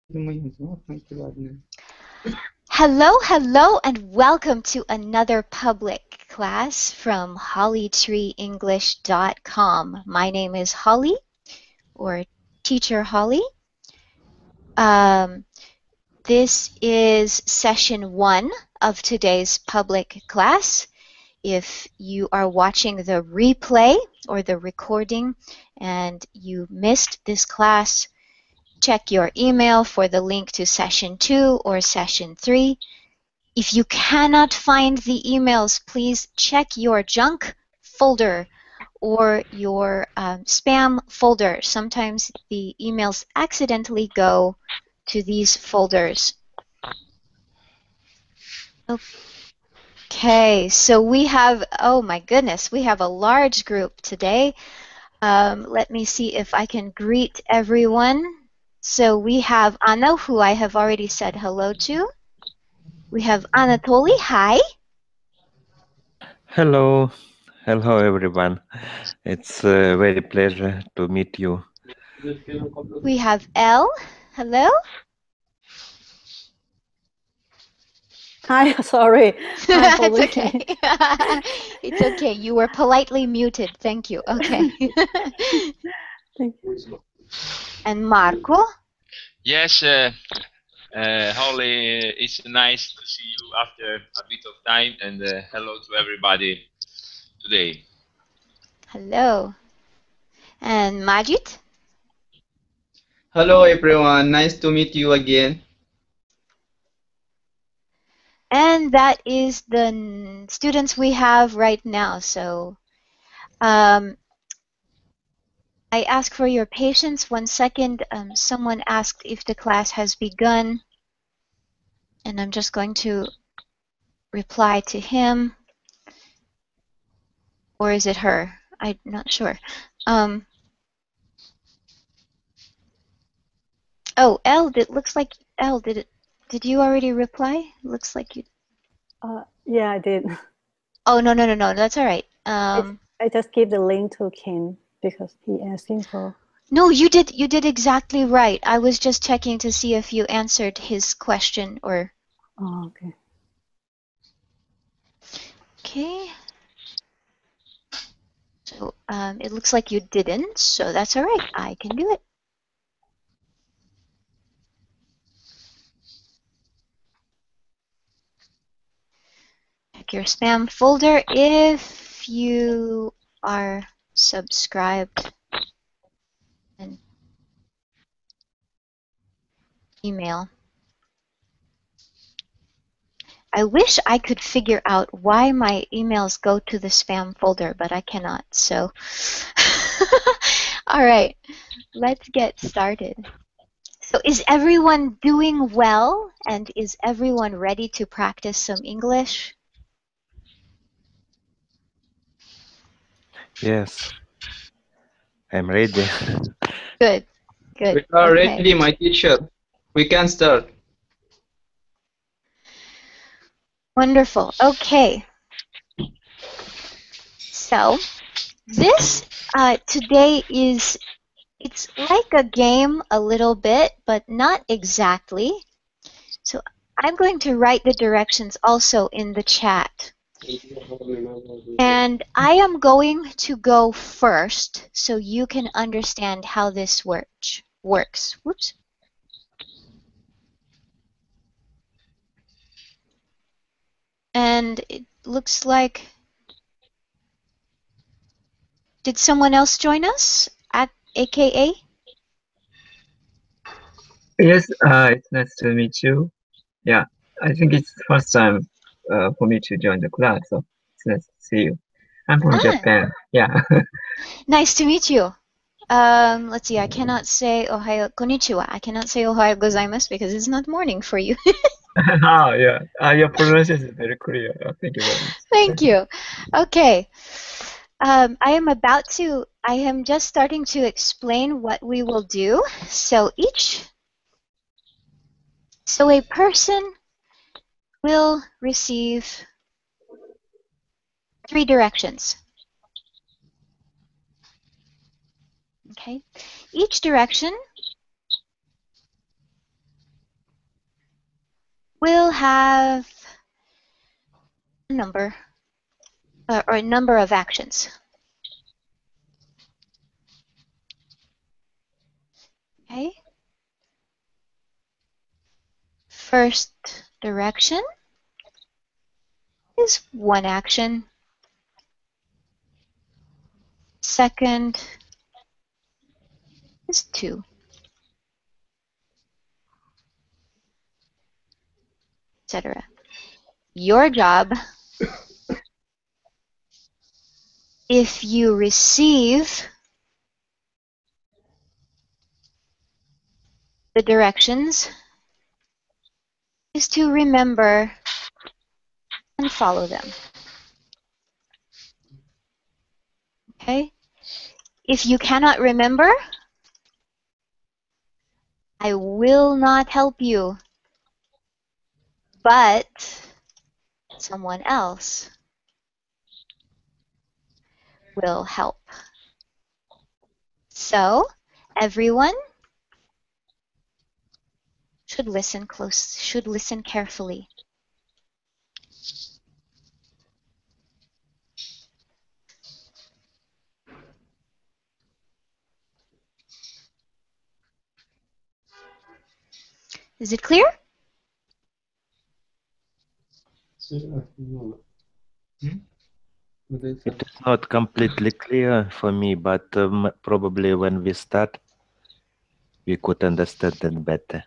Hello, hello, and welcome to another public class from HollyTreeEnglish.com. My name is Holly, or Teacher Holly. This is session 1 of today's public class. If you are watching the replay or the recording and you missed this class, check your email for the link to session 2 or session 3. If you cannot find the emails, please check your junk folder or your spam folder. Sometimes the emails accidentally go to these folders. Okay, so we have, oh my goodness, we have a large group today. Let me see if I can greet everyone. So we have Anna, who I have already said hello to. We have Anatoly, hi. Hello, hello everyone. It's a very pleasure to meet you. We have Elle, hello. Hi, sorry. Hi, It's Holly. okay. It's okay. You were politely muted. Thank you. Okay. Thank you. And Marco? Yes, Holly, it's nice to see you after a bit of time, and hello to everybody today. Hello. And Majid? Hello everyone, nice to meet you again. And that is the students we have right now. So I ask for your patience. 1 second. Someone asked if the class has begun. And I'm just going to reply to him. Or is it her? I'm not sure. Oh, Elle, it looks like Elle, did you already reply? Looks like you. Yeah, I did. Oh, no, that's all right. I just gave the link to Ken because he asking for. No, you did exactly right. I was just checking to see if you answered his question or. Oh, okay. Okay. So it looks like you didn't, so that's all right. I can do it. Check your spam folder if you are subscribed and email. I wish I could figure out why my emails go to the spam folder, but I cannot. So, all right, let's get started. So is everyone doing well? And is everyone ready to practice some English? Yes, I'm ready. Good, good. We are Okay. ready, my teacher. We can start. Wonderful. Okay. So this today it's like a game a little bit, but not exactly. So I'm going to write the directions also in the chat. And I am going to go first so you can understand how this works. Whoops. And it looks like, did someone else join us at AKA? Yes, it's nice to meet you. Yeah, I think it's the first time for me to join the class, so it's nice to see you. I'm from Japan. Yeah. Nice to meet you. Let's see, I cannot say Ohayo, konnichiwa. I cannot say Ohayo gozaimasu because it's not morning for you. Oh, yeah. Your pronunciation is very clear. Thank you very much. Thank you. Okay. I am just starting to explain what we will do. So a person will receive 3 directions. Okay. Each direction will have a number or a number of actions. Okay. First direction is one action. Second is two. Etc. Your job, if you receive the directions, is to remember and follow them. Okay? If you cannot remember, I will not help you, but someone else will help. So, everyone should listen carefully. Is it clear? It is not completely clear for me, but probably when we start, we could understand it better.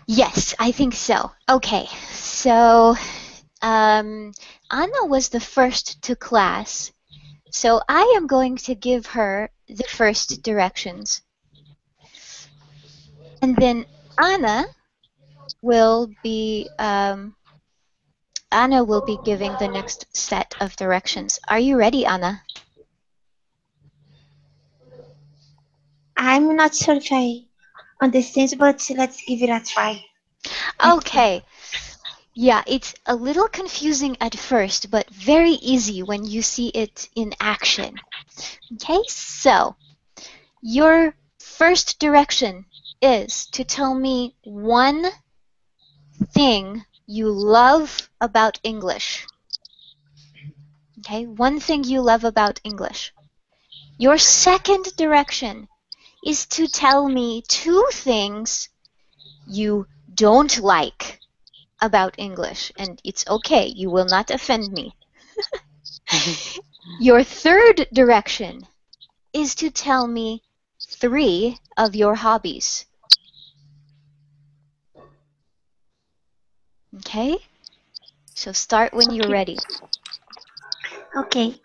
Yes, I think so. Okay, so Anna was the first to class, so I am going to give her the first directions. And then Anna will be giving the next set of directions. Are you ready, Anna? I'm not sure if I understand, but let's give it a try. Okay. Yeah, it's a little confusing at first, but very easy when you see it in action. Okay, so your first direction is to tell me one thing you love about English. Okay, one thing you love about English. Your second direction is to tell me two things you don't like about English, and it's okay, you will not offend me. Your third direction is to tell me 3 of your hobbies. Okay? So start when you're ready. Okay.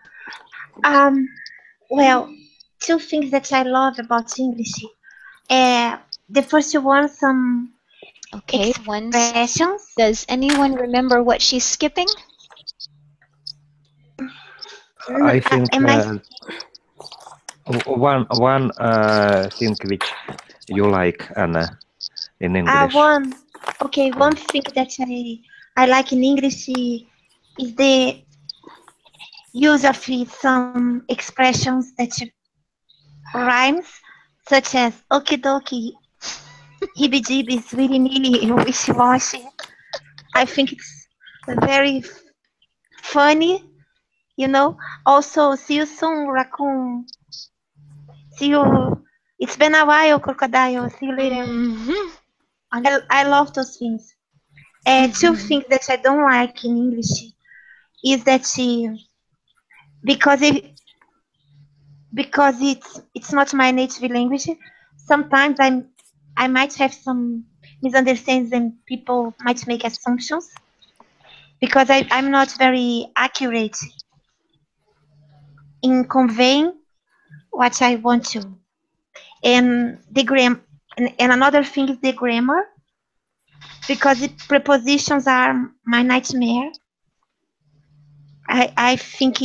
Well, two things that I love about English. The first one, some Okay, expressions. Does anyone remember what she's skipping? I think one thing which you like, Anna, in English. One thing that I like in English is the use of some expressions that rhymes, such as okie dokie, heebie-jeebies, willy-nilly, wishy-washy. I think it's very funny, you know. Also, see you soon, raccoon. See you. It's been a while, crocodile. See you later. Mm-hmm. I love those things. Two things that I don't like in English is that because it's not my native language, sometimes I might have some misunderstandings and people might make assumptions because I'm not very accurate in conveying what I want to. And the and another thing is the grammar, because the prepositions are my nightmare. I think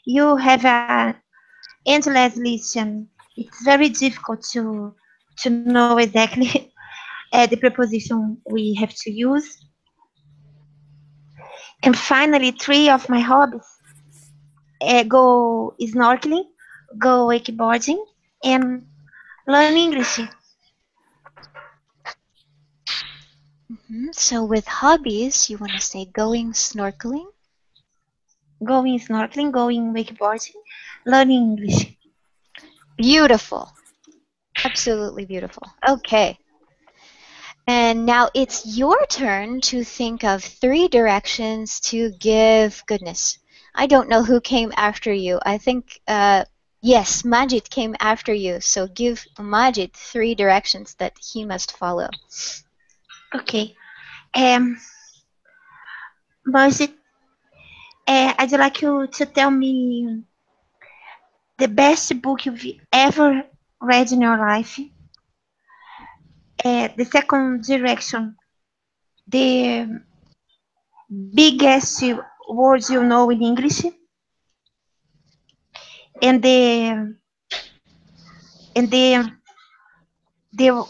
you have a endless list and it's very difficult to know exactly the preposition we have to use. And finally, 3 of my hobbies go snorkeling, go wakeboarding, and learn English. So with hobbies, you want to say going snorkeling? Going snorkeling, going wakeboarding, learning English. Beautiful. Absolutely beautiful. Okay. And now it's your turn to think of 3 directions to give goodness. I don't know who came after you. I think, yes, Majid came after you. So give Majid 3 directions that he must follow. Okay. Majid, I'd like you to tell me the best book you've ever read in your life. The second direction, the biggest words you know in English, and the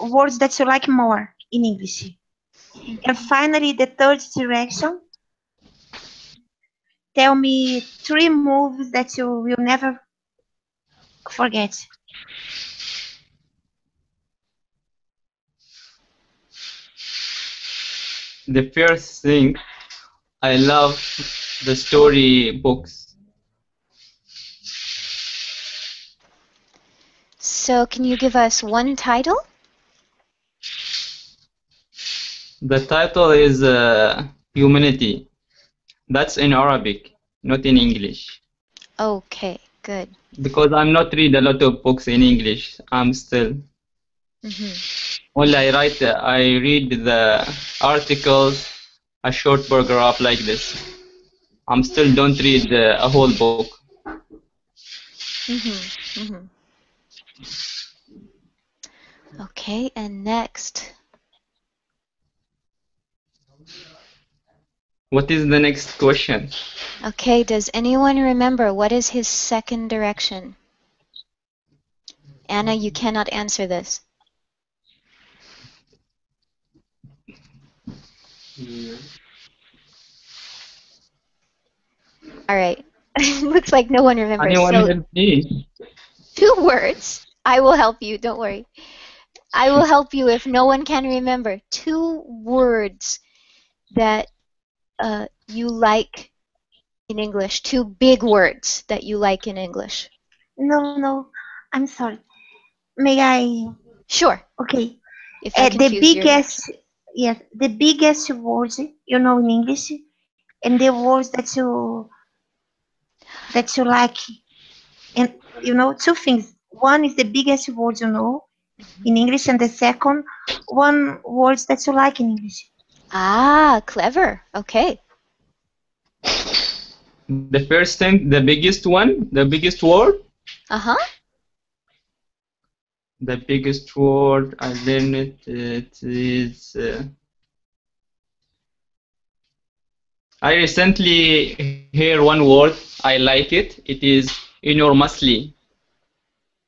words that you like more in English. And finally, the third direction, tell me 3 movies that you will never forget. The first thing, I love the story books. So can you give us one title? The title is Humanity. That's in Arabic, not in English. Okay, good. Because I'm not read a lot of books in English. I'm still only I read the articles, a short paragraph like this. I'm still don't read a whole book. Okay, and next. What is the next question? Okay, does anyone remember what is his second direction? Anna, you cannot answer this. All right. Looks like no one remembers. Anyone So help me? 2 words. I will help you. Don't worry. I will help you if no one can remember. 2 words that you like in English. 2 big words that you like in English. No, I'm sorry. May I? Sure. Okay. If I The confuse your biggest, yes, the biggest words you know in English, and the words that you like, and you know 2 things. One is the biggest word you know in English, and the second one words that you like in English. Ah, clever. Okay. The first thing, the biggest one, the biggest word. The biggest word I learned it is. I recently hear one word. I like it. It is enormously.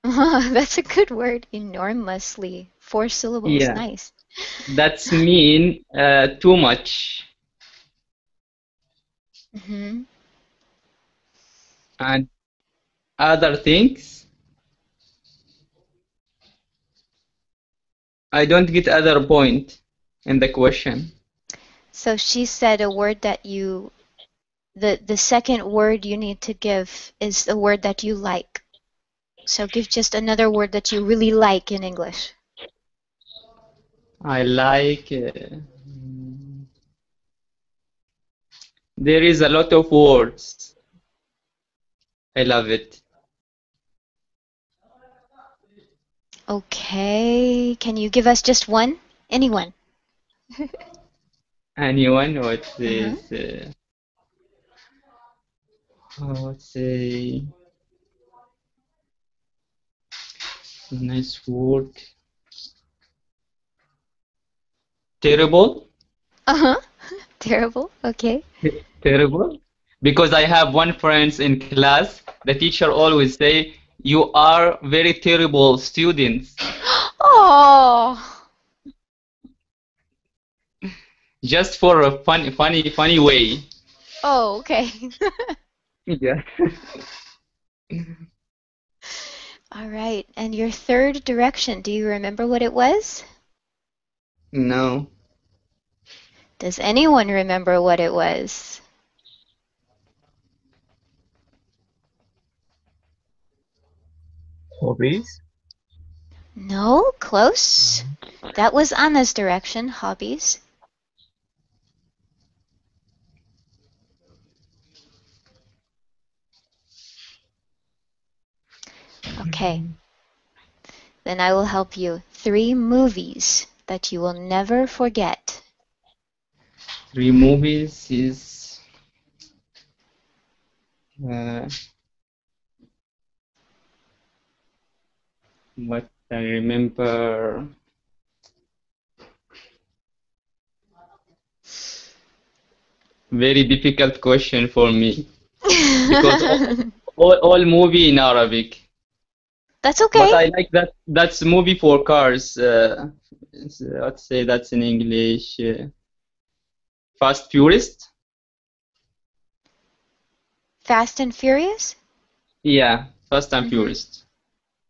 That's a good word. Enormously. 4 syllables. Yeah. Nice. That's mean too much. And other things, I don't get other point in the question. So she said a word that you, the second word you need to give is the word that you like. So give just another word that you really like in English. I like. There is a lot of words. I love it. Okay. Can you give us just one? Anyone? Anyone? What is? Let's say. Nice word. Terrible. Terrible. Okay. Terrible. Because I have one friend in class, the teacher always say, "You are very terrible students." Oh. Just for a funny way. Oh, okay. Yeah. All right. And your third direction, do you remember what it was? No. Does anyone remember what it was? Hobbies? No, close. That was Anna's direction, hobbies. Okay. Then I will help you. 3 movies that you will never forget. 3 movies is what I remember. Very difficult question for me because all movie in Arabic. That's okay. But I like that. That's movie for cars. Let's say that's in English. Fast Furious. Fast and Furious? Yeah, Fast and Furious.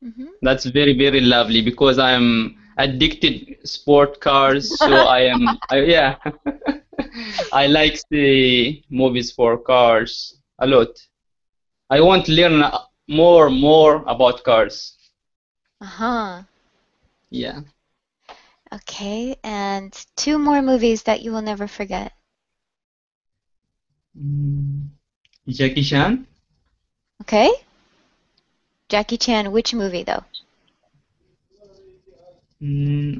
Mm-hmm. That's very, very lovely because I'm addicted sport cars. So yeah, I like the movies for cars a lot. I want to learn more about cars. Uh-huh. Yeah. Okay, and 2 more movies that you will never forget. Jackie Chan. Okay. Jackie Chan, which movie though?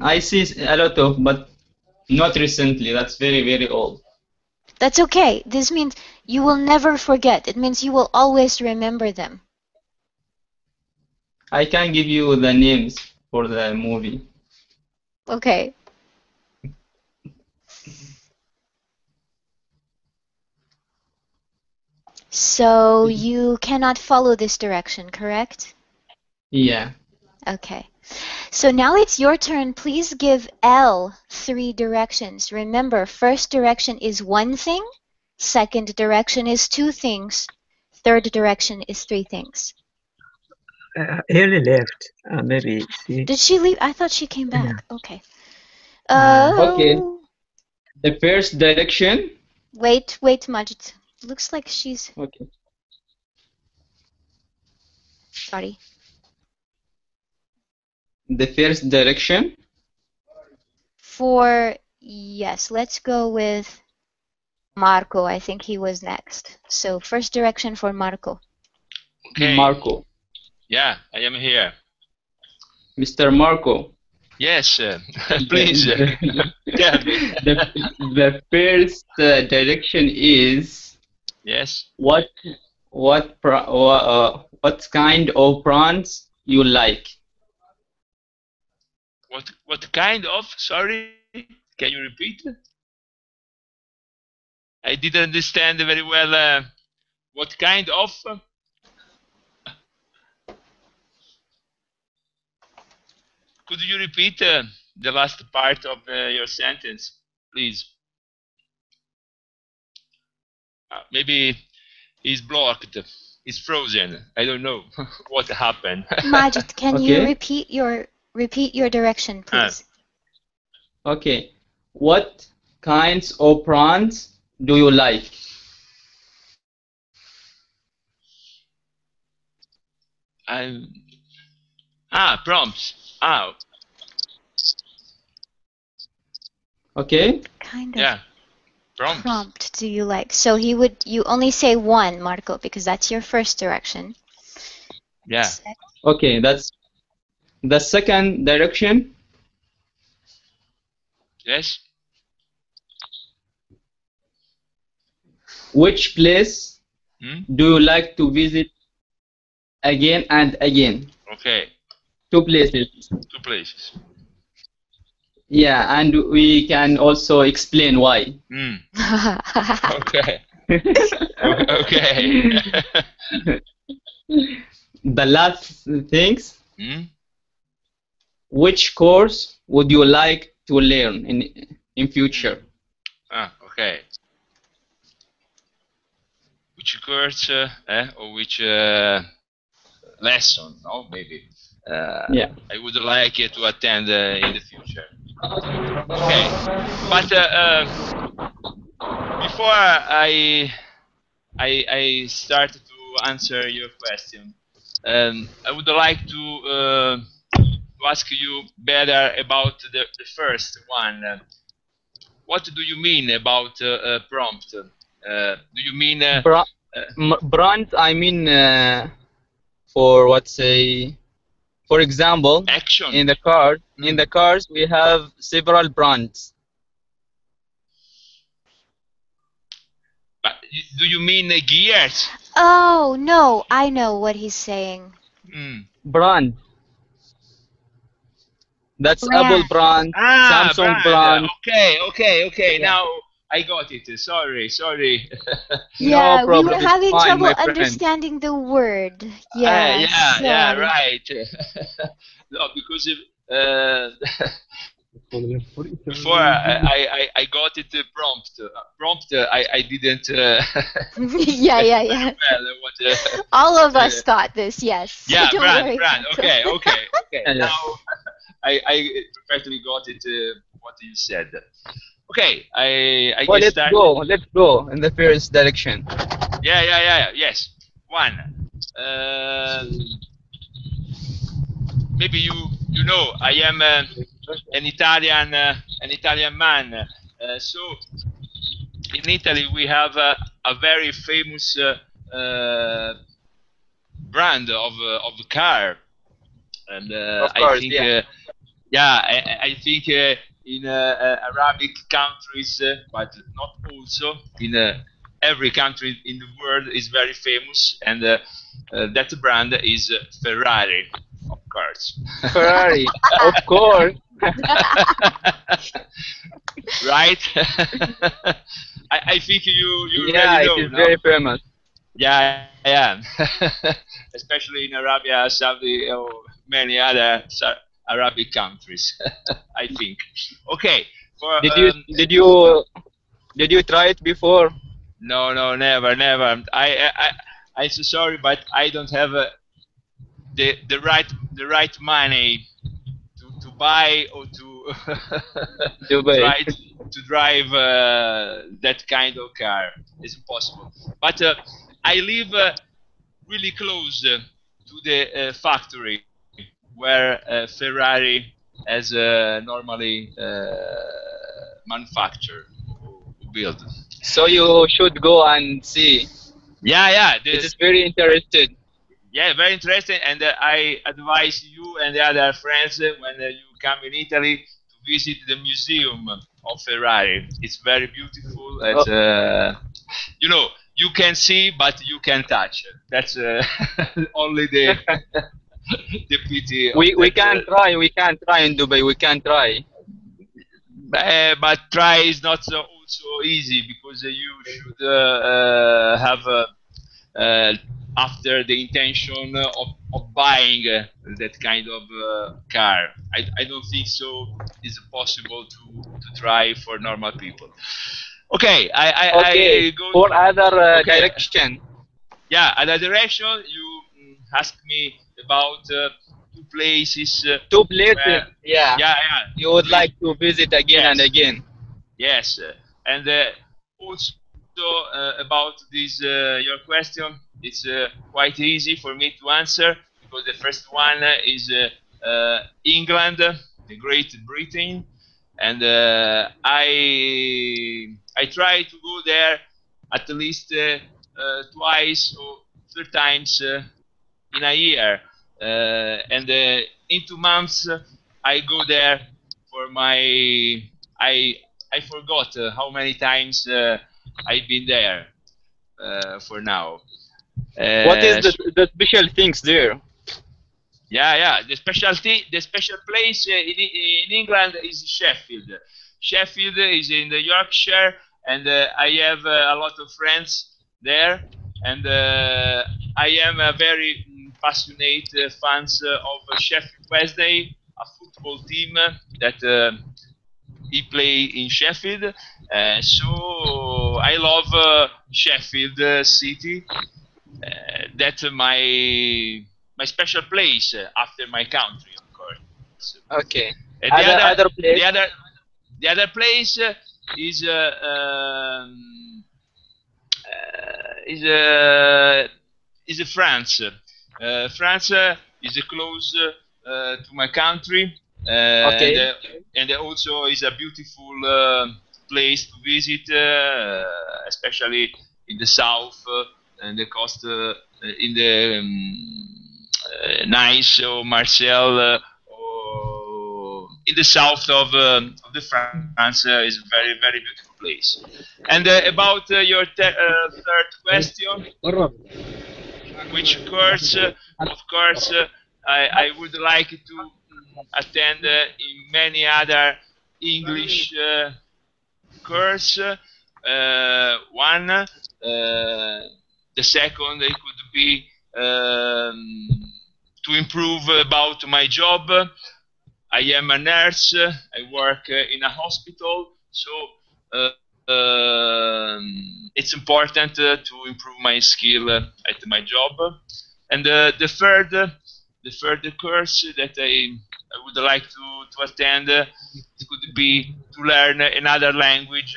I see a lot of, but not recently. That's very, very old. That's okay. This means you will never forget. It means you will always remember them. I can give you the names for the movie. Okay. So you cannot follow this direction, correct? Yeah. Okay. So now it's your turn. Please give L 3 directions. Remember, first direction is 1 thing, second direction is 2 things, third direction is 3 things. Ellie left. Maybe she. Did she leave? I thought she came back. Okay. Okay. The first direction. Wait, Majid. Looks like she's... Okay. Sorry. The first direction? Yes, let's go with Marco. I think he was next. So first direction for Marco. Okay. Marco. Yeah, I am here. Mr. Marco. Yes, please. The first direction is... Yes. What kind of prawns you like? What kind of? Sorry, can you repeat? I didn't understand very well. What kind of? Could you repeat the last part of your sentence, please? Maybe it's blocked. It's frozen. I don't know what happened. Majid, can you repeat your direction, please? Okay. What kinds of prawns do you like? Prompts. Okay. Kind of. Yeah. Prompt do you like? So you only say 1, Marco, because that's your first direction. Yeah. Okay, that's the second direction. Yes. Which place do you like to visit again and again? Okay. 2 places. 2 places. Yeah, and we can also explain why. Okay. Okay. The last things. Which course would you like to learn in future? Okay. Which course or which lesson? No, maybe. Yeah. I would like to attend in the future. Okay, but before I start to answer your question, I would like to ask you better about the first one. What do you mean about prompt? Do you mean Brands, I mean, for what say, for example, action? in the cars we have several brands. But do you mean gears? Oh, no, I know what he's saying. Brand. That's Brand. Apple brand, Samsung brand. Okay. Yeah. Now I got it. Sorry. Yeah, No we were problem. It's having fine, trouble my friend. understanding the word. Yeah, yeah, sorry. right. No, because before I got it prompt. I didn't. Yeah. Well, what, All of us thought this, yes. yeah, Don't brand. worry. Okay. Yeah. Now I perfectly got it. What you said. Okay, I Well, guess let's go in the first direction. Yeah. Yes. One. Maybe you know I am an Italian man. So in Italy we have a very famous brand of car, and Of course, I think yeah. I think in Arabic countries, but not also in every country in the world is very famous, and that brand is Ferrari, of course. Ferrari, of course. Right? I think you Yeah, already it know, is no? very famous. Yeah. Especially in Arabia, Saudi, or many other Arabic countries, I think. Okay. For Did you try it before? no, never. I'm so sorry, but I don't have the right money to buy or to Dubai. try to drive that kind of car. It's impossible. But I live really close to the factory where Ferrari has normally manufactured or built. So you should go and see. Yeah. It is very interesting. Yeah, very interesting, and I advise you and the other friends when you come in Italy to visit the museum of Ferrari. It's very beautiful. It's, you can see, but you can touch. That's only the pity. We can try. We can try in Dubai. We can try. But try is not so easy because you should have after the intention of buying that kind of car. I don't think so it's possible to try for normal people. Okay, Okay. I go For other okay. direction. Yeah, other direction. You asked me about two places. Two places. where- Yeah. Yeah. You would like to visit again and Yes. again. Yes, and also about this your question, it's quite easy for me to answer because the first one is England, the Great Britain, and I try to go there at least twice or 3 times in a year, and in 2 months I go there for my I forgot how many times I've been there for now. What is the special things there? Yeah. The special place in England is Sheffield. Sheffield is in the Yorkshire, and I have a lot of friends there, and I am a very passionate fans of Sheffield Wednesday, a football team that he play in Sheffield. So I love Sheffield City. That's my special place after my country, of course. Okay. And Other place? the other place is is France. France is close to my country, Okay. and also is a beautiful place to visit, especially in the south and the coast, in the Nice or Marseille, or in the south of the France is a very, very beautiful place. And about your third question, which course, of course, I would like to attend in many other English course. One, the second, it could be to improve about my job. I am a nurse. I work in a hospital, so it's important to improve my skill at my job. And the third course that I would like to attend could be to learn another language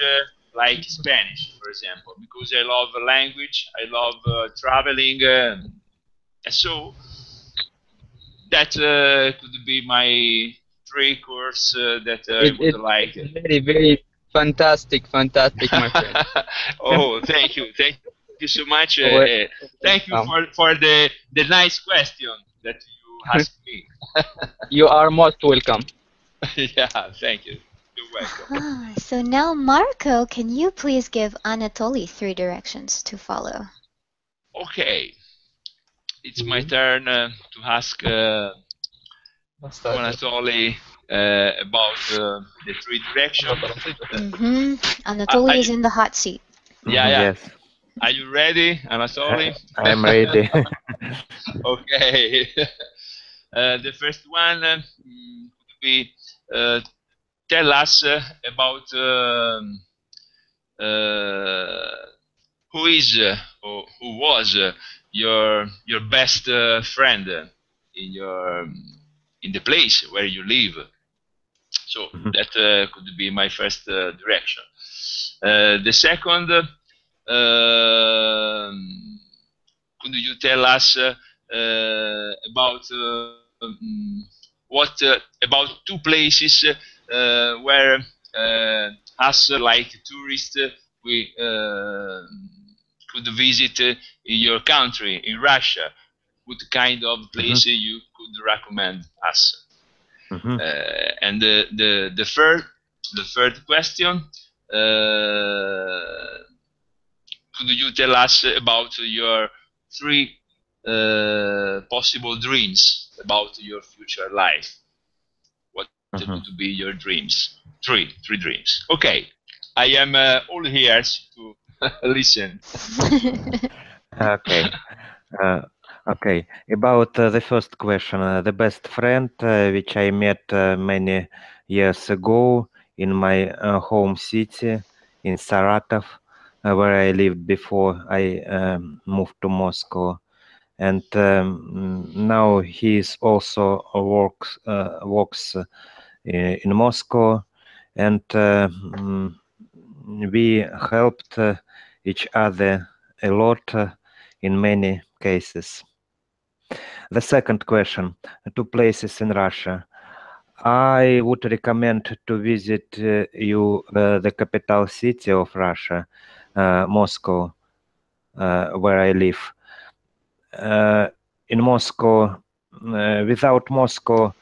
like Spanish, for example, because I love language, I love traveling, and so that could be my three course that I would like. Very, very fantastic, my friend. Oh, thank you so much. Welcome. Thank you for the nice question that you asked me. You are most welcome. Yeah, thank you. You're welcome. So now, Marco, can you please give Anatoly 3 directions to follow? Okay, it's my turn to ask Anatoly about the 3 directions. Anatoly is in the hot seat. Yeah. Yes, Are you ready, Anatoly? I'm ready. Okay. The first one would be tell us about who is or who was your best friend in the place where you live. So that could be my first direction. The second, could you tell us about what about 2 places where us like tourists we could visit in your country, in Russia? What kind of place you could recommend us? And the third question, could you tell us about your 3 possible dreams about your future life? What would be your dreams? 3 dreams. Okay, I am all ears to listen. Okay. Okay. About the first question, the best friend which I met many years ago in my home city in Saratov, where I lived before I moved to Moscow, and now he is also works in Moscow, and we helped each other a lot in many cases. The second question, 2 places in Russia. I would recommend to visit you the capital city of Russia, Moscow, where I live. In Moscow, without Moscow,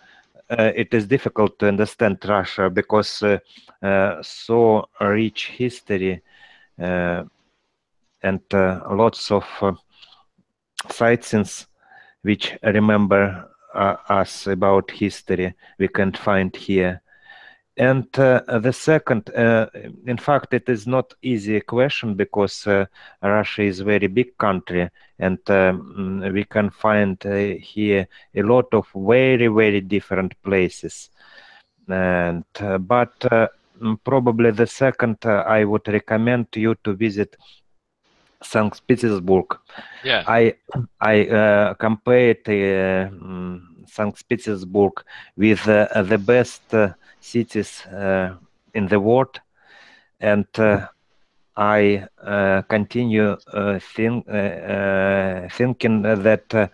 it is difficult to understand Russia because so rich history and lots of sightseeing which remember us about history we can't find here. And the second, in fact, it is not easy question because Russia is a very big country, and we can find here a lot of very, very different places. And but probably the second, I would recommend you to visit St. Petersburg. Yeah. I compared St. Petersburg with the best cities in the world, and I continue thinking that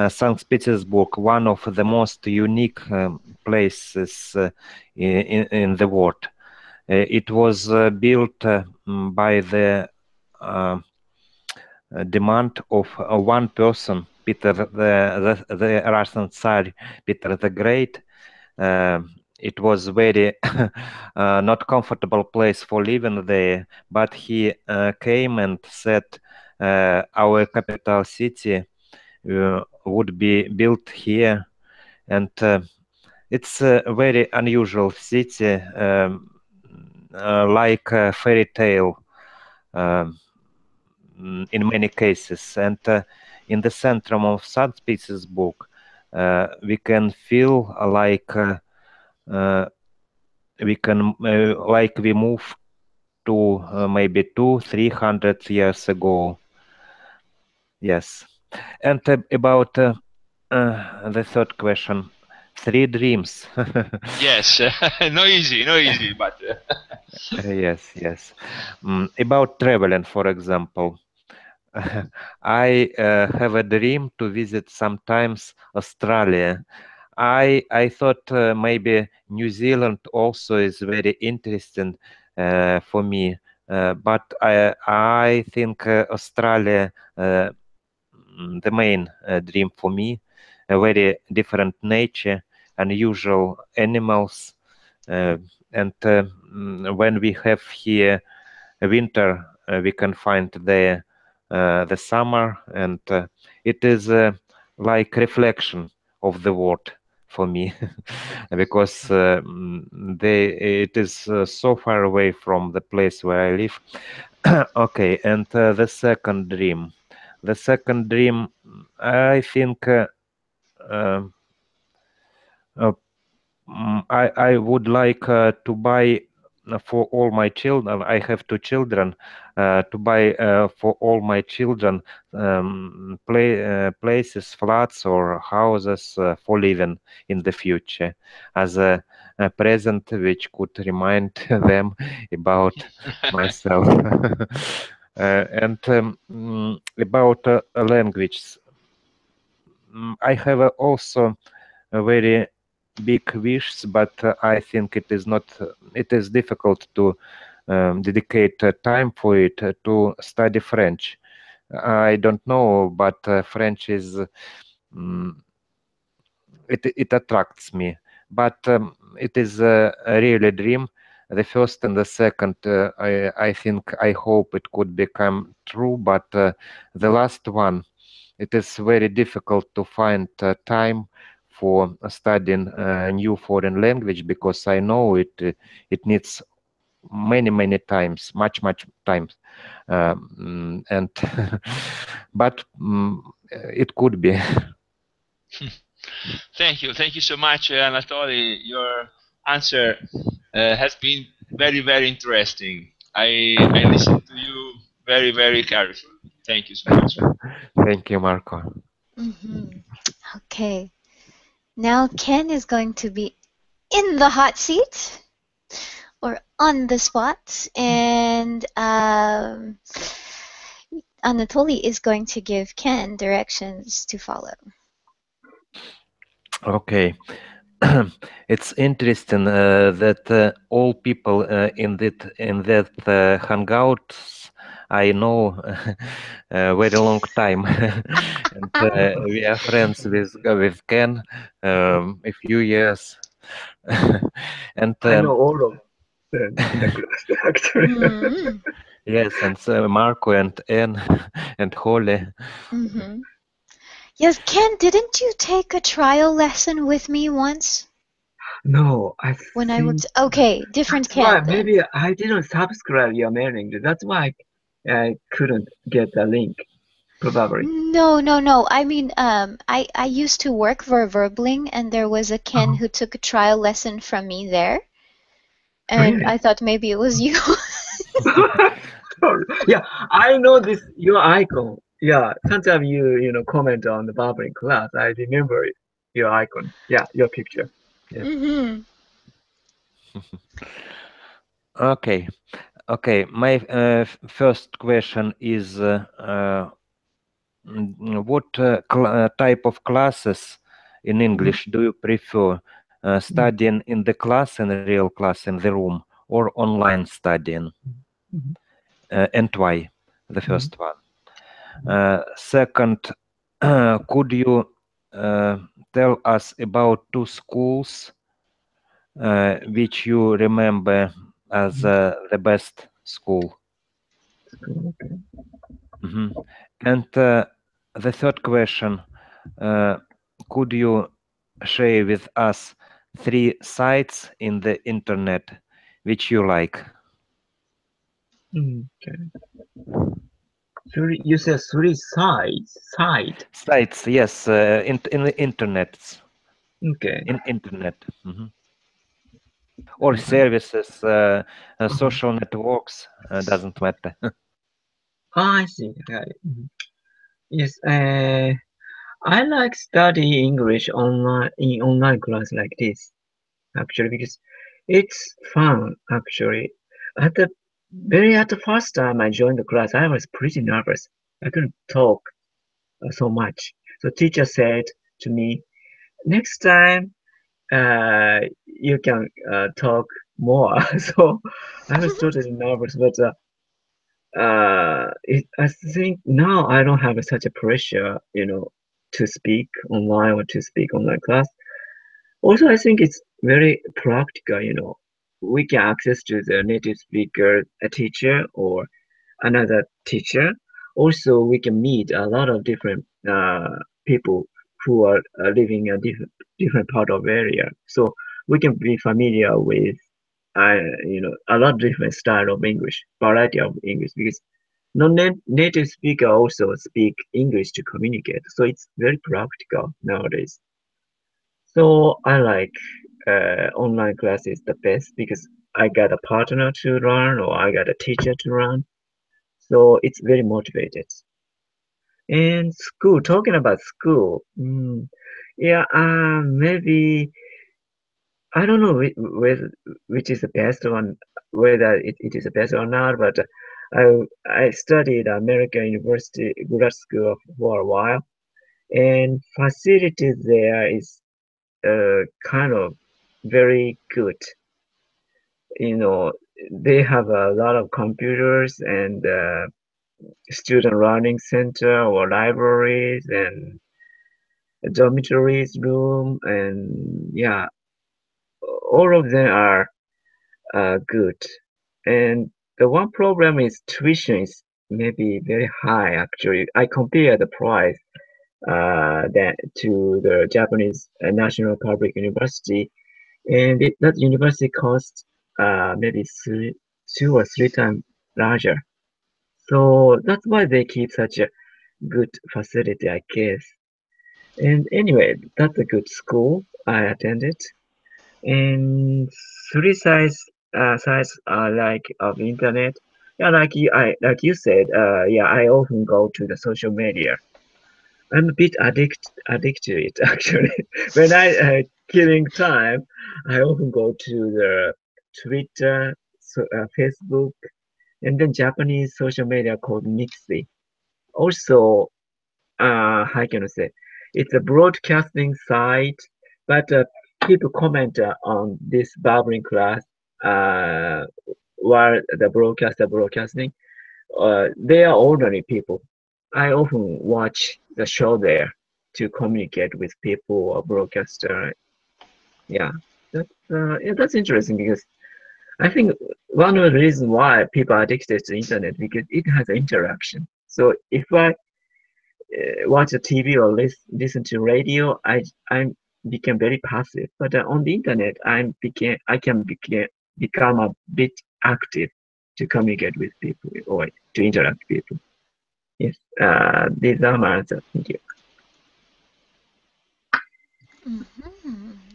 St. Petersburg, one of the most unique places in the world. It was built by the demand of one person, Peter, the Russian Tsar, Peter the Great. It was very not comfortable place for living there, but he came and said our capital city would be built here, and it's a very unusual city, like a fairy tale in many cases. And in the center of St. Petersburg, we can feel like we moved to maybe 200-300 years ago. Yes. And about the third question, 3 dreams. Yes, no easy, but Yes. About traveling, for example, I have a dream to visit sometimes Australia. I thought maybe New Zealand also is very interesting for me, but I think Australia the main dream for me. A very different nature, unusual animals, and when we have here winter, we can find there the summer, and it is like reflection of the world for me because it is so far away from the place where I live. Okay, and the second dream. The second dream, I think I would like to buy for all my children. I have 2 children. To buy for all my children places, flats or houses for living in the future as a present which could remind them about myself. And about language, I have also a very big wish, but I think it is not. It is difficult to dedicate time for it to study French. I don't know, but French is it attracts me. But it is a really dream. The first and the second, I think, I hope it could become true. But the last one, it is very difficult to find time for studying a new foreign language, because I know it needs many times, much times, and but it could be. Thank you so much, Anatoly. Your answer has been very interesting. I listened to you very carefully. Thank you so much. Thank you, Marco. Okay. Now Ken is going to be in the hot seat or on the spot, and Anatoly is going to give Ken directions to follow. Okay. It's interesting that all people in that hangouts I know a very long time, and we are friends with Ken a few years, and I know all of them in the class actually. Yes, and so Marco and Anne and Holly. Yes, Ken, didn't you take a trial lesson with me once? No, When I worked. Okay, different Ken. Why? Maybe I didn't subscribe your mailing. That's why I couldn't get the link. Probably. No. I mean, I used to work for Verbling, and there was a Ken who took a trial lesson from me there, and Really? I thought maybe it was you. Yeah, I know this your icon. Yeah, sometimes you comment on the barbering class. I remember it, your icon. Yeah, your picture. Yeah. Okay. Okay, my first question is what type of classes in English do you prefer? Studying in the class, in a real class, in the room, or online studying? And why? The first one. Second, could you tell us about two schools which you remember as the best school? And the third question, could you share with us 3 sites in the internet which you like? Okay. You said 3 sites. Sites, yes, in the internet. Okay. In internet. Or services, social networks, doesn't matter. I see. Right. Yes, I like study English online in online class like this, actually, because it's fun, actually. At the first time I joined the class, I was pretty nervous. I couldn't talk so much. So teacher said to me, next time you can talk more. So I was totally nervous, but I think now I don't have such a pressure, to speak online or to speak online class. Also, I think it's very practical, we can access to the native speaker, a teacher or another teacher. Also, we can meet a lot of different people who are living in a different part of area. So we can be familiar with, a lot of different style of English, variety of English, because non-native speaker also speak English to communicate. So it's very practical nowadays. So I like online classes the best because I got a partner to learn or I got a teacher to learn. So it's very motivated. And school, talking about school, yeah, maybe I don't know which is the best one, whether it is the best or not, but I studied American University grad school for a while, and facilities there is kind of very good. They have a lot of computers and student learning center or libraries and dormitories room, and yeah, all of them are good. And the one problem is tuition is maybe very high actually. I compare the price that to the Japanese National Public University, and that university costs maybe 2 or 3 times larger. So that's why they keep such a good facility, I guess. And anyway, that's a good school I attended. And 3 sites like of internet. Yeah, like you said, yeah, I often go to the social media. I'm a bit addicted to it actually. When I killing time, I often go to the Twitter, Facebook, and then Japanese social media called Mixi. Also, how can I say? It's a broadcasting site, but people comment on this bubbling class uh, while the broadcaster broadcasting. They are ordinary people. I often watch the show there to communicate with people or broadcaster. Yeah, that's interesting because I think one of the reasons why people are addicted to internet because it has interaction. So if I watch a TV or listen to radio, I became very passive. But on the internet, I can become a bit active to communicate with people or to interact with people. Yes, these are my answers. Thank you.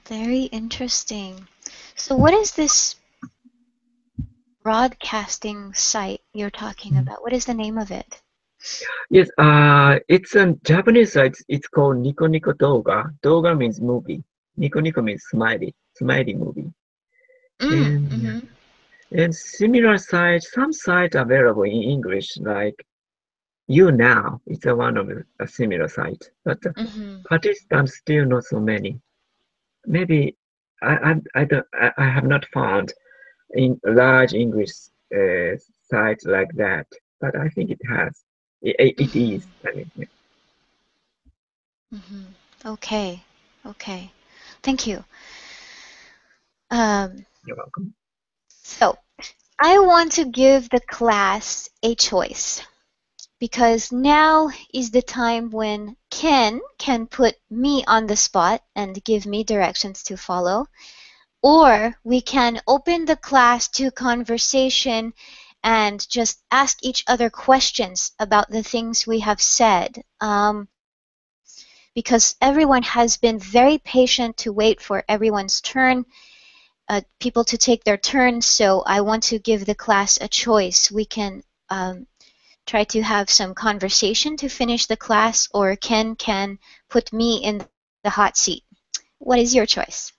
Very interesting. So what is this broadcasting site you're talking about? What is the name of it? Yes, it's a Japanese site. It's called Nico Nico Doga. Doga means movie. Nico Nico means smiley movie. And And similar sites, some sites available in English, like YouNow, it's one of a similar site, but participants still not so many. Maybe I have not found in large English sites like that, but I think it has. It is. I mean, yeah. Okay. Okay. Thank you. You're welcome. So I want to give the class a choice because now is the time when Ken can put me on the spot and give me directions to follow, or we can open the class to conversation and just ask each other questions about the things we have said. Because everyone has been very patient to wait for everyone's turn, people to take their turn, so I want to give the class a choice. We can try to have some conversation to finish the class, or Ken can put me in the hot seat. What is your choice?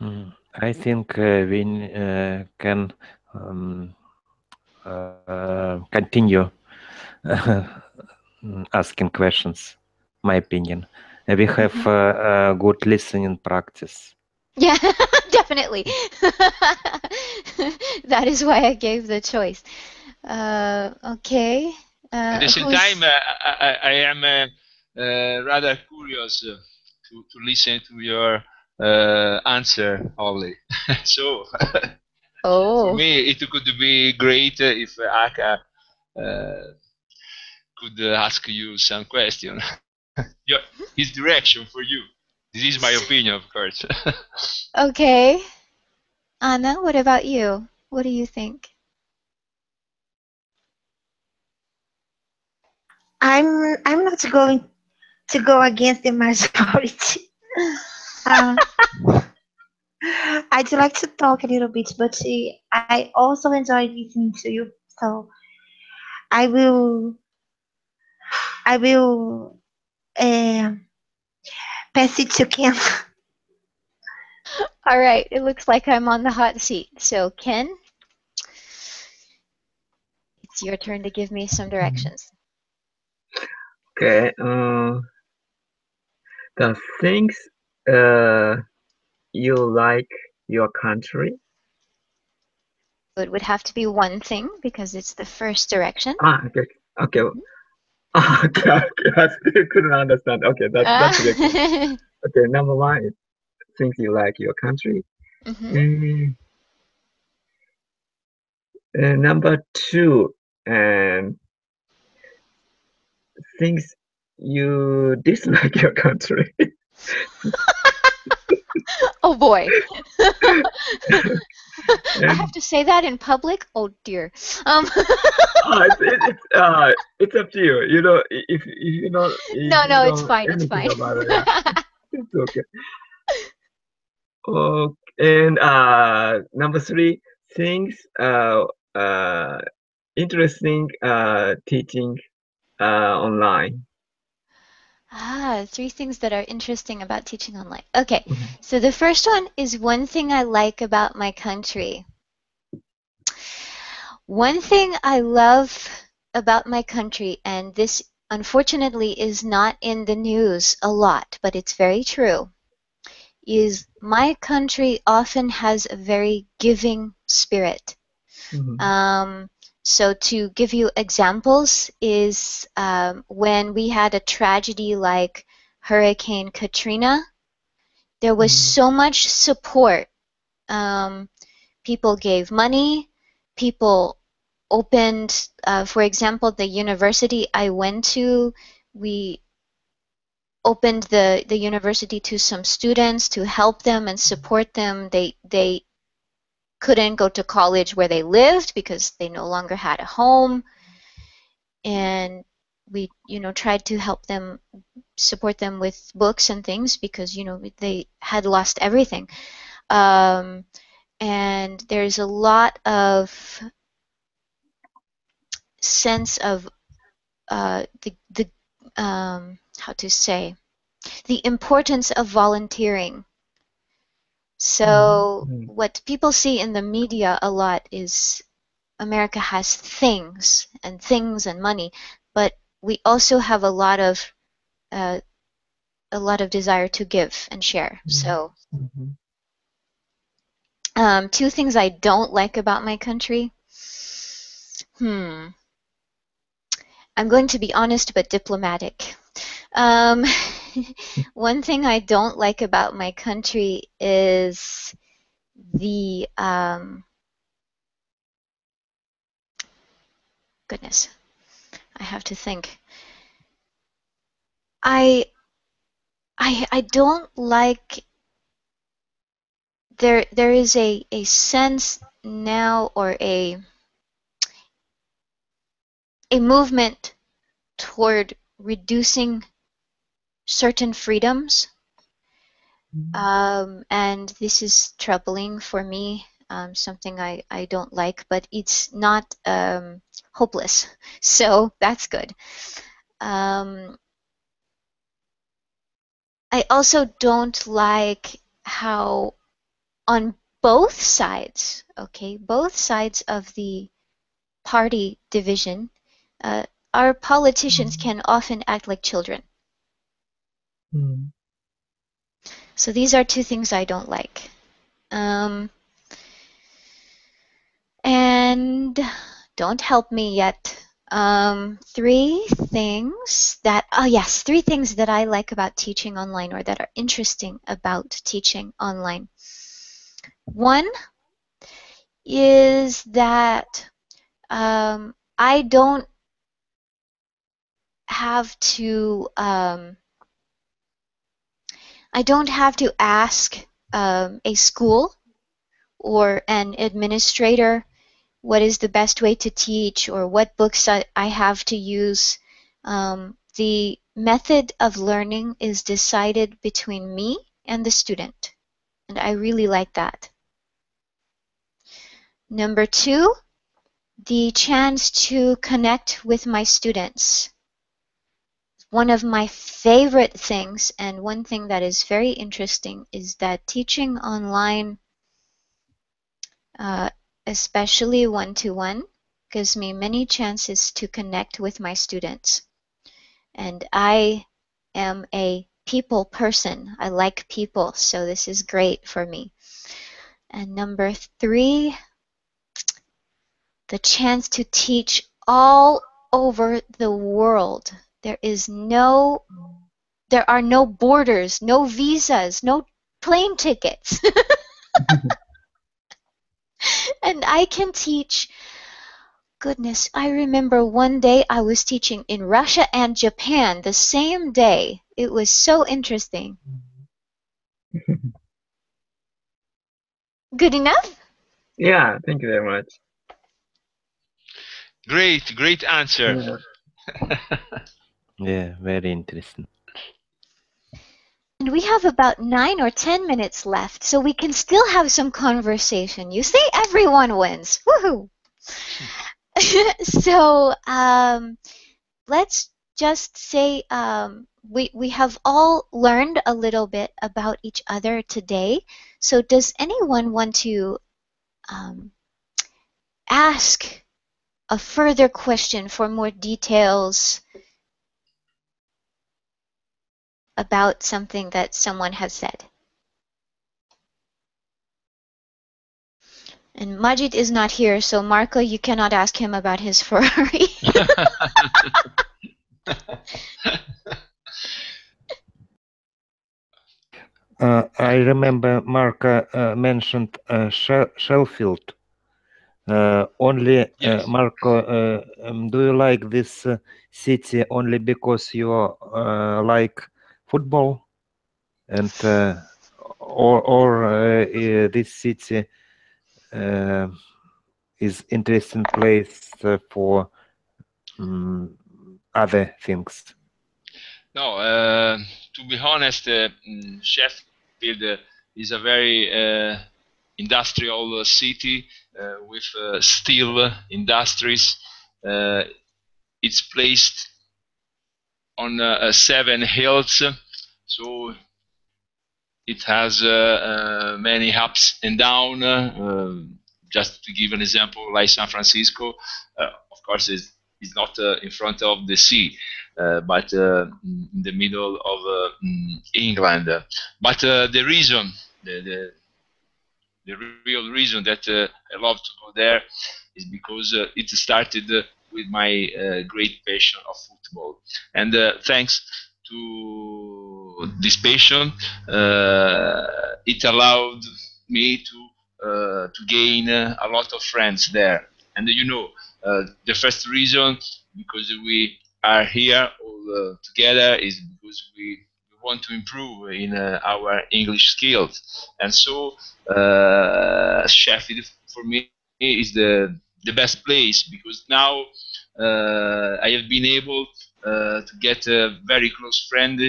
I think we can continue asking questions, my opinion. We have good listening practice. Yeah, definitely. That is why I gave the choice. Okay. At the same time, I am rather curious to listen to your answer, Holly. So for me, it could be great if Aka could ask you some question. His direction for you. This is my opinion, of course. Okay. Anna, what about you? What do you think? I'm not going to go against the majority. I'd like to talk a little bit, but I also enjoy listening to you. So I will pass it to Ken. All right, it looks like I'm on the hot seat. So Ken, it's your turn to give me some directions. Okay. The things you like your country. It would have to be one thing because it's the first direction. Okay. Okay. Okay. I still couldn't understand. Okay, that's good. Okay, number one is things you like your country. Number two, things you dislike your country. Oh boy. I have to say that in public? Oh dear. It's up to you. You know, if you know. No, it's fine. It's fine. It's okay. And number three, things interesting teaching online. Three things that are interesting about teaching online. Okay, so the first one is one thing I like about my country. One thing I love about my country, and this unfortunately is not in the news a lot, but it's very true, is my country often has a very giving spirit. So to give you examples is when we had a tragedy like Hurricane Katrina, there was so much support. People gave money, people opened, for example, the university I went to, we opened the university to some students to help them and support them. They couldn't go to college where they lived because they no longer had a home, and we tried to help them, support them with books and things because they had lost everything, and there's a lot of sense of the how to say, the importance of volunteering. So Mm. what people see in the media a lot is America has things and money, but we also have a lot of desire to give and share. So Mhm. two things I don't like about my country. I'm going to be honest but diplomatic. One thing I don't like about my country is the goodness, I have to think. I don't like there is a sense now, or a movement toward reducing certain freedoms, and this is troubling for me, something I don't like, but it's not hopeless, so that's good. I also don't like how on both sides, okay, both sides of the party division, our politicians can often act like children. Mm. So these are two things I don't like. And don't help me yet. Three things that I like about teaching online, or that are interesting about teaching online. One is that I don't have to ask a school or an administrator what is the best way to teach, or what books I have to use. The method of learning is decided between me and the student, and I really like that. Number two, the chance to connect with my students. One of my favorite things, and one thing that is very interesting, is that teaching online, especially one-to-one, gives me many chances to connect with my students. And I am a people person. I like people, so this is great for me. And number three, the chance to teach all over the world. There are no borders, no visas, no plane tickets. And I can teach. Goodness, I remember one day I was teaching in Russia and Japan the same day. It was so interesting. Good enough? Yeah, thank you very much. Great answer. Yeah, very interesting. And we have about 9 or 10 minutes left, so we can still have some conversation. You see, everyone wins. Woohoo! So let's just say we have all learned a little bit about each other today. So does anyone want to ask a further question for more details about something that someone has said? And Majid is not here, so Marco, you cannot ask him about his Ferrari. I remember Marco mentioned Sheffield. Only, Yes. Marco, do you like this city only because you like football, and or this city is interesting place for other things? No, to be honest, Sheffield is a very industrial city with steel industries. It's placed on 7 hills, so it has many ups and downs. Just to give an example, like San Francisco, of course, is not in front of the sea, but in the middle of England. But the reason, the real reason that I love to go there is because it started with my great passion of football, and thanks to this passion, it allowed me to gain a lot of friends there. And you know, the first reason because we are here all together is because we want to improve in our English skills, and so Sheffield for me is the best place because now I have been able to get a very close friend,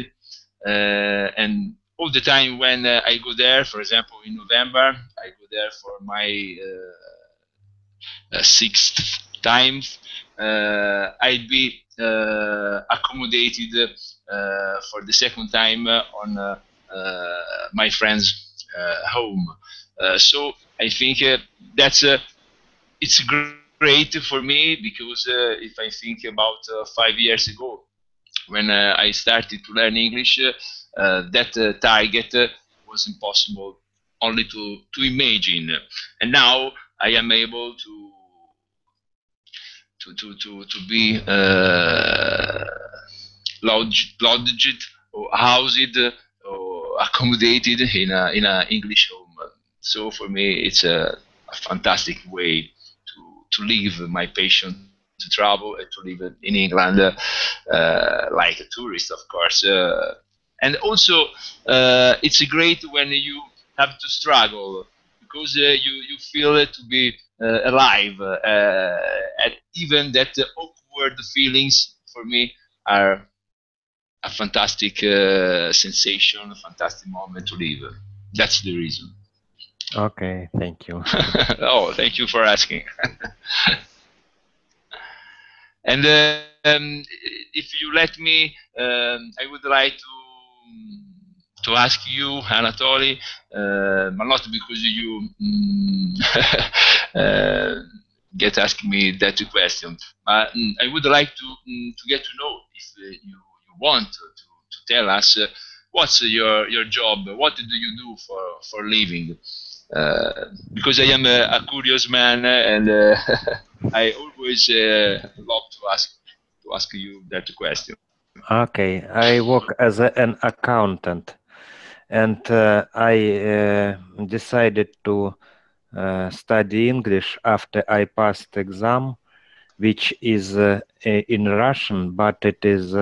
and all the time when I go there, for example in November, I go there for my sixth time. I'd be accommodated for the second time on my friend's home. So I think that's it's great for me because if I think about 5 years ago when I started to learn English, that target was impossible only to imagine, and now I am able to be lodged or housed or accommodated in a English home. So for me, it's a fantastic way to live my passion to travel and to live in England like a tourist, of course. And also, it's great when you have to struggle because you feel to be alive, and even that awkward feelings for me are a fantastic sensation, a fantastic moment to live. That's the reason. Okay, thank you. Oh, thank you for asking. And if you let me, I would like to ask you, Anatoly, but not because you get asking me that question. But I would like to get to know if you want to tell us what's your job, what do you do for living? Because I am a curious man, and I always love to ask you that question. Okay, I work as an accountant, and I decided to study English after I passed exam, which is in Russian, but it is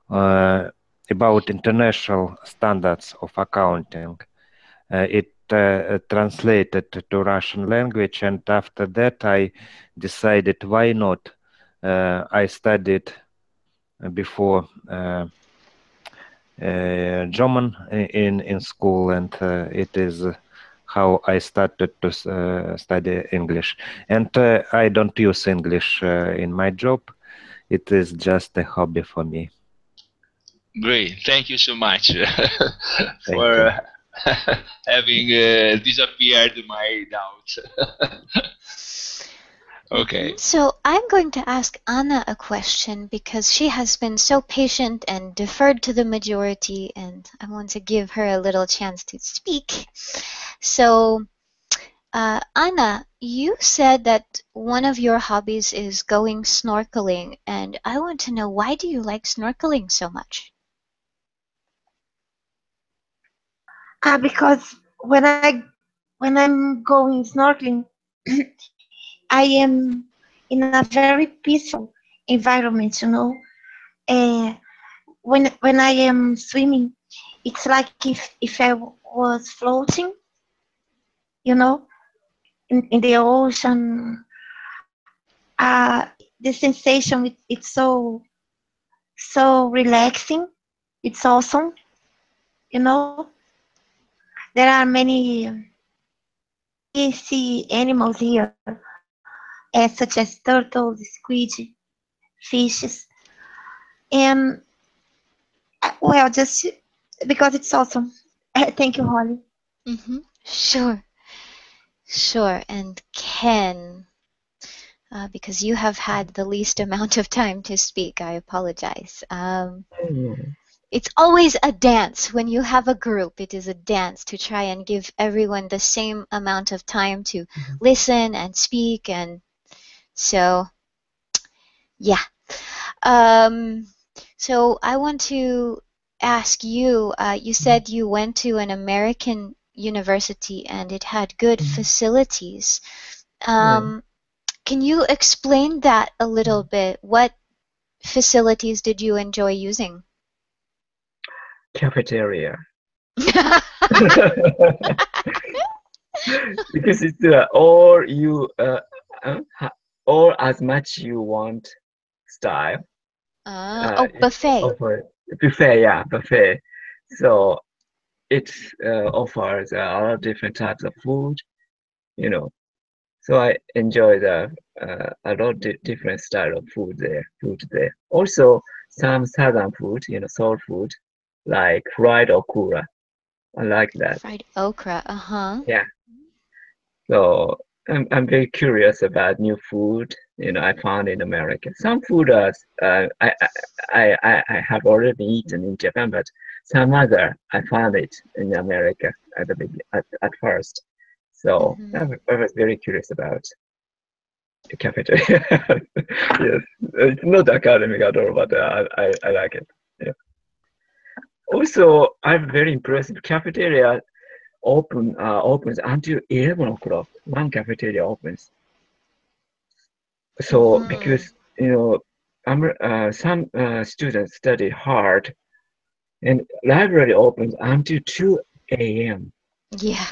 about international standards of accounting. It translated to Russian language, and after that I decided why not. I studied before German in school, and it is how I started to study English. And I don't use English in my job. It is just a hobby for me. Great, thank you so much for having disappeared my doubts. Okay. So I'm going to ask Anna a question because she has been so patient and deferred to the majority, and I want to give her a little chance to speak. So, Anna, you said that one of your hobbies is going snorkeling, and I want to know, why do you like snorkeling so much? Because when I'm going snorkeling, I am in a very peaceful environment, you know. When I am swimming, it's like if I was floating, you know, in the ocean. The sensation, it's so relaxing. It's awesome, you know. There are many sea animals here, such as turtles, squid, fishes, and well, just because it's awesome. Thank you, Holly. Sure. Sure. And Ken, because you have had the least amount of time to speak, I apologize. It's always a dance when you have a group. It is a dance to try and give everyone the same amount of time to listen and speak. And so, yeah. So I want to ask you, you said you went to an American university and it had good facilities. Can you explain that a little bit? What facilities did you enjoy using? Cafeteria. Because it's all as much you want style. Buffet. Buffet, yeah, buffet. So it offers a lot of different types of food, you know. So I enjoy a lot of different style of food there. Also, some southern food, soul food, like fried okra. I like that. Fried okra, Yeah. So I'm very curious about new food, I found in America. Some food I have already eaten in Japan, but some other I found it in America at first. So I was very curious about the cafeteria. Yes, it's not academic at all, but I like it. Yeah. Also, I'm very impressed. Cafeteria opens until 11 o'clock. One cafeteria opens. So because some students study hard, and library opens until 2 a.m. Yeah.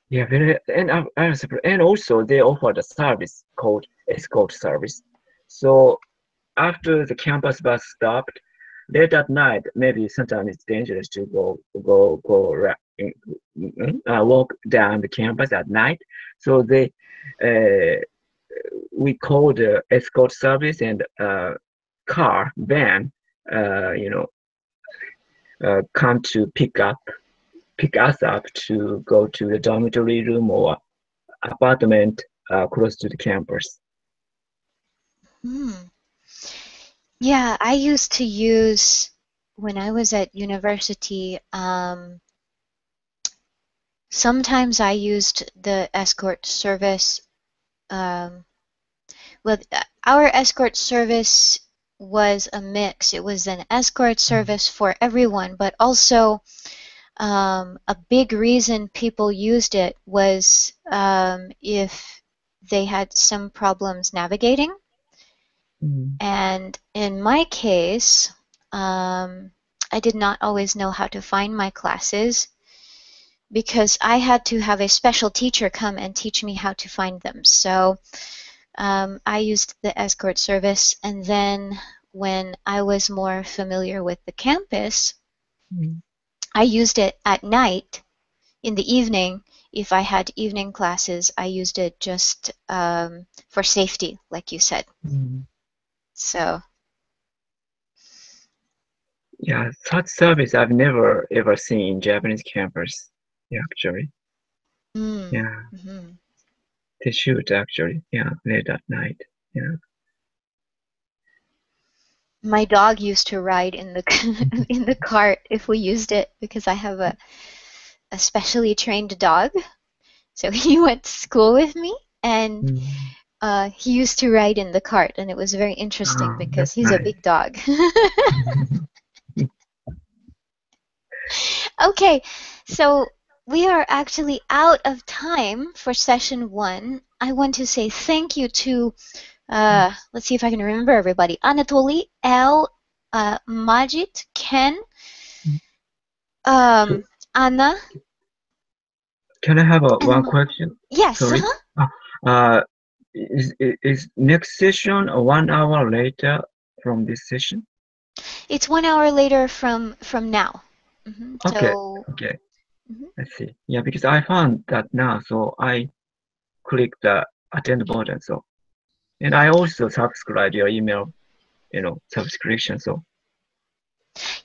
Yeah, I was surprised. And also they offered a service called escort service. So after the campus bus stopped, late at night, maybe sometimes it's dangerous to walk down the campus at night. So we called the escort service and van, come to pick us up to go to the dormitory room or apartment close to the campus. Yeah, I used to use, when I was at university, sometimes I used the escort service. Well, our escort service was a mix. It was an escort service for everyone, but also a big reason people used it was if they had some problems navigating. And in my case, I did not always know how to find my classes because I had to have a special teacher come and teach me how to find them. So I used the escort service, and then when I was more familiar with the campus, I used it at night, in the evening. If I had evening classes, I used it just for safety, like you said. So. Yeah, such service I've never ever seen in Japanese campus. Yeah, actually. Yeah. They should actually. Yeah, late at night. Yeah. My dog used to ride in the in the cart if we used it because I have a specially trained dog. So he went to school with me, and he used to ride in the cart, and it was very interesting because he's a big dog. Okay, so we are actually out of time for session 1. I want to say thank you to, let's see if I can remember everybody. Anatoly, L, Majid, Ken, Anna. Can I have one question? Yes. Sorry. Is next session 1 hour later from this session? It's 1 hour later from now. Okay. So, okay. I see. Yeah, because I found that now, so I clicked the attend button. So, and I also subscribe your email, subscription. So.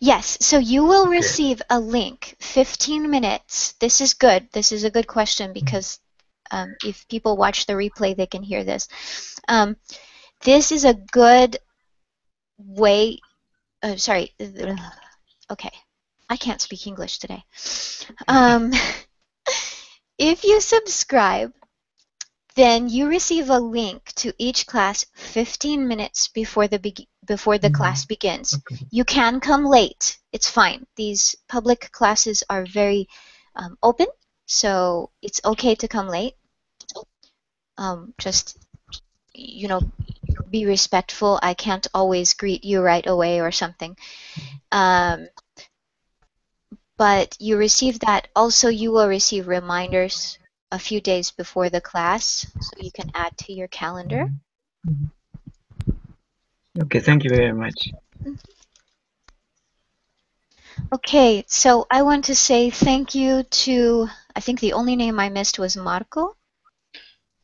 Yes, so you will Okay. receive a link, 15 minutes. This is good. This is a good question because if people watch the replay, they can hear this. This is a good way, sorry, okay, I can't speak English today. If you subscribe, then you receive a link to each class 15 minutes before the class begins. Okay. You can come late. It's fine. These public classes are very open, so it's okay to come late. Just, you know, be respectful. I can't always greet you right away or something. But you receive that. Also, you will receive reminders a few days before the class, so you can add to your calendar. Okay, thank you very much. Okay, so I want to say thank you to, I think the only name I missed was Marco.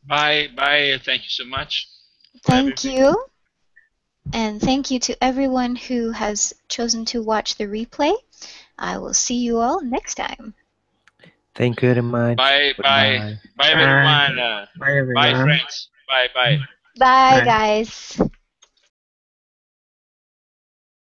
Bye. Thank you so much. Thank you. And thank you to everyone who has chosen to watch the replay. I will see you all next time. Thank you very much. Bye, Goodbye. everyone. Bye, everyone. Bye, friends. Bye. Bye, Bye. guys.